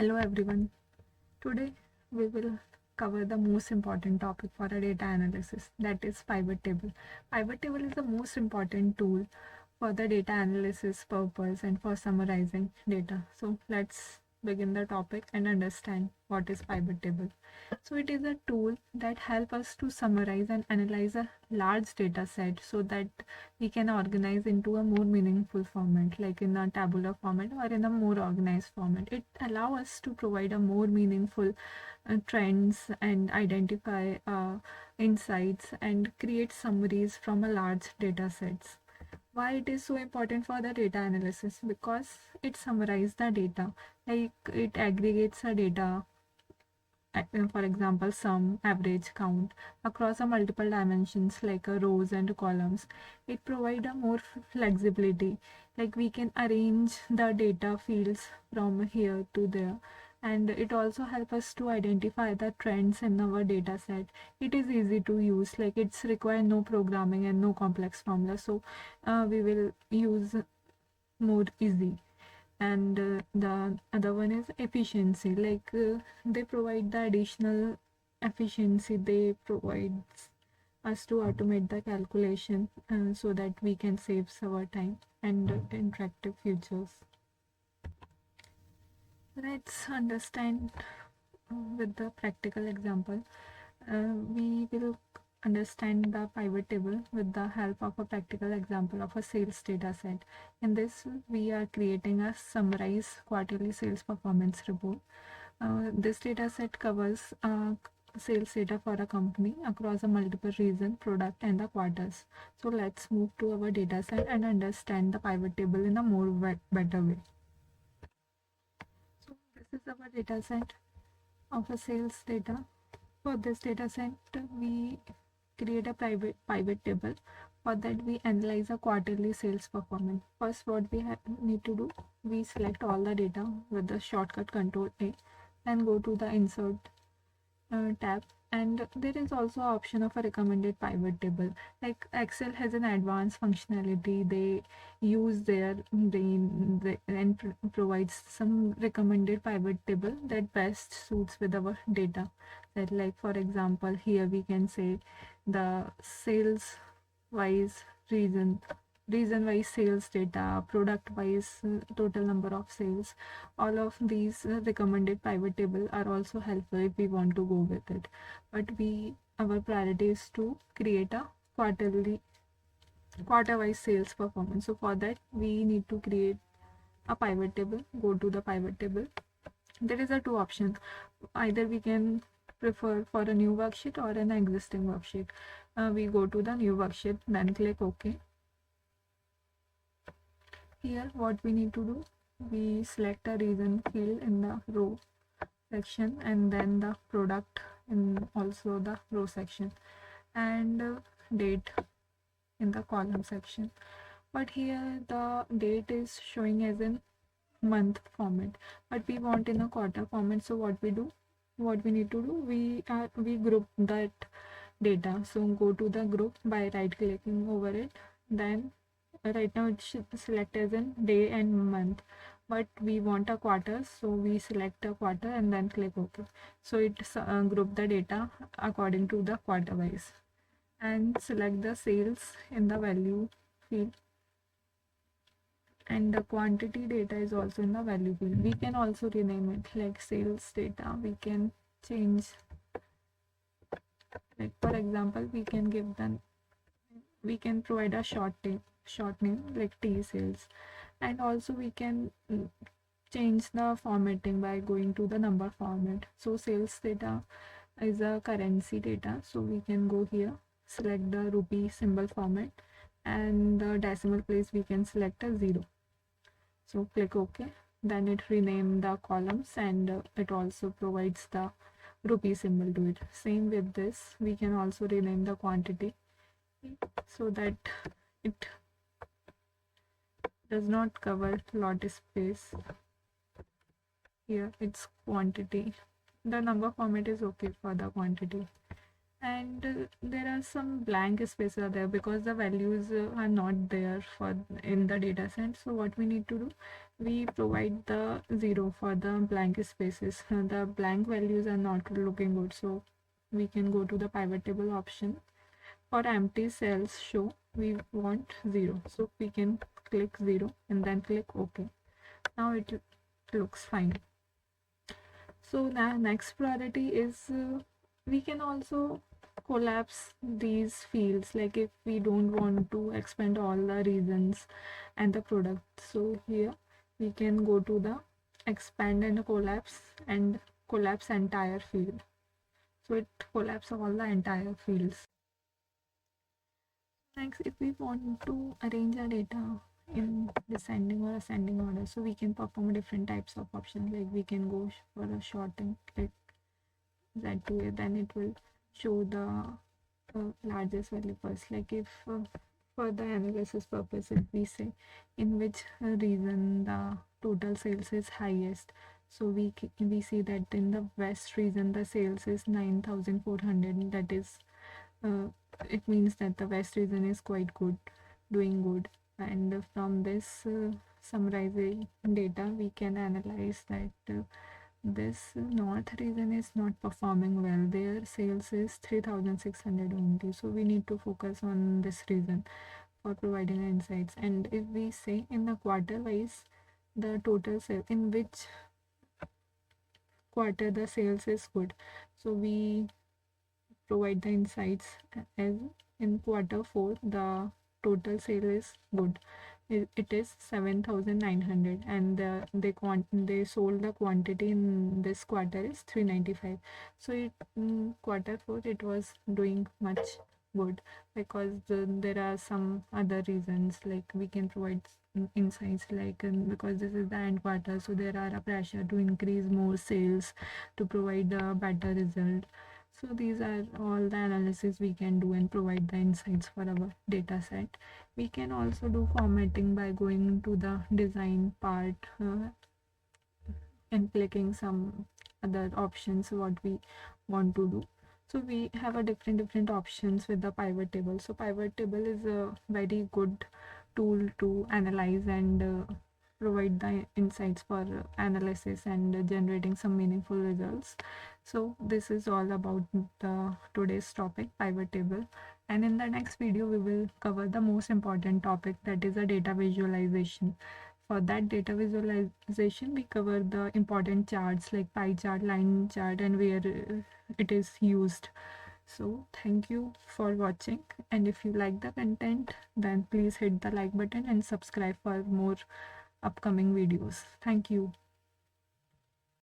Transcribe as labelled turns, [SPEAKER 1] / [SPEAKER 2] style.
[SPEAKER 1] Hello everyone. Today we will cover the most important topic for a data analysis, that is pivot table. Pivot table is the most important tool for the data analysis purpose and for summarizing data. So let's begin the topic and understand what is pivot table. So it is a tool that helps us to summarize and analyze a large data set so that we can organize into a more meaningful format, like in a tabular format or in a more organized format. It allows us to provide a more meaningful trends and identify insights and create summaries from a large data sets. Why it is so important for the data analysis? Because it summarizes the data, like it aggregates the data, for example sum, average, count, across a multiple dimensions like rows and columns. It provides a more flexibility, like we can arrange the data fields from here to there, and it also helps us to identify the trends in our data set. It is easy to use, like it's require no programming and no complex formula, so we will use more easy. And the other one is efficiency, like they provide the additional efficiency. They provide us to automate the calculation so that we can save our time and interactive features. Let's understand with the practical example. We will understand the pivot table with the help of a practical example of a sales data set. In this, we are creating a summarized quarterly sales performance report. This data set covers sales data for a company across a multiple region, product, and the quarters. So let's move to our data set and understand the pivot table in a more better way. So this is our data set of a sales data. For this data set, we create a pivot table. For that, we analyze a quarterly sales performance. First, what we need to do, we select all the data with the shortcut Control A and go to the Insert tab. And there is also option of a recommended pivot table. Like Excel has an advanced functionality. They use their brain and provides some recommended pivot table that best suits with our data. That, like for example, here we can say the sales wise reason wise sales data, product wise total number of sales. All of these recommended pivot table are also helpful if we want to go with it, but our priority is to create a quarter wise sales performance. So for that, we need to create a pivot table. Go to the pivot table. There is a two option. Either we can prefer for a new worksheet or an existing worksheet. We go to the new worksheet, then click OK. Here what we need to do, we select a reason field in the row section and then the product in also the row section, and date in the column section. But here the date is showing as in month format, but we want in a quarter format. So what we need to do, we group that data. So go to the group by right clicking over it. Then right now it should select as in day and month, but we want a quarter, so we select a quarter and then click OK. So it group the data according to the quarter wise, and select the sales in the value field, and the quantity data is also in the value field. We can also rename it, like sales data. We can change, like for example, we can provide a short name like T sales, and also we can change the formatting by going to the number format. So sales data is a currency data, so we can go here, select the rupee symbol format, and the decimal place we can select a 0. So click OK. Then it rename the columns, and it also provides the rupee symbol to it. Same with this, we can also rename the quantity so that it does not cover lot space. Here it's quantity. The number format is okay for the quantity, and there are some blank spaces there because the values are not there for in the data set. So what we need to do, we provide the 0 for the blank spaces. The blank values are not looking good, so we can go to the pivot table option. For empty cells show, we want 0, so we can click 0 and then click OK. Now it looks fine. So now next priority is we can also collapse these fields, like if we don't want to expand all the reasons and the product. So here we can go to the expand and collapse entire field. So it collapses all the entire fields. Next, if we want to arrange our data in descending or ascending order, so we can perform different types of options, like we can go for a shorten, click Z2A, then it will show the largest value first. Like if for the analysis purpose, if we say in which region the total sales is highest, so we see that in the west region the sales is 9,400. That is it means that the west region is quite good, doing good. And from this summarizing data we can analyze that this north region is not performing well. Their sales is 3,600 only, so we need to focus on this region for providing insights. And if we say in the quarter wise, the total sale, in which quarter the sales is good, so we provide the insights as in quarter 4 the total sale is good. It is 7,900, and they sold the quantity in this quarter is 395. So in quarter 4 it was doing much good, because there are some other reasons, like we can provide insights, like because this is the end quarter, so there are a pressure to increase more sales to provide a better result. So these are all the analysis we can do and provide the insights for our data set. We can also do formatting by going to the design part and clicking some other options what we want to do. So we have a different options with the pivot table. So pivot table is a very good tool to analyze and provide the insights for analysis and generating some meaningful results. So this is all about the today's topic, pivot table. And in the next video we will cover the most important topic, that is a data visualization. For that data visualization we cover the important charts like pie chart, line chart, and where it is used. So thank you for watching, and if you like the content then please hit the like button and subscribe for more upcoming videos. Thank you.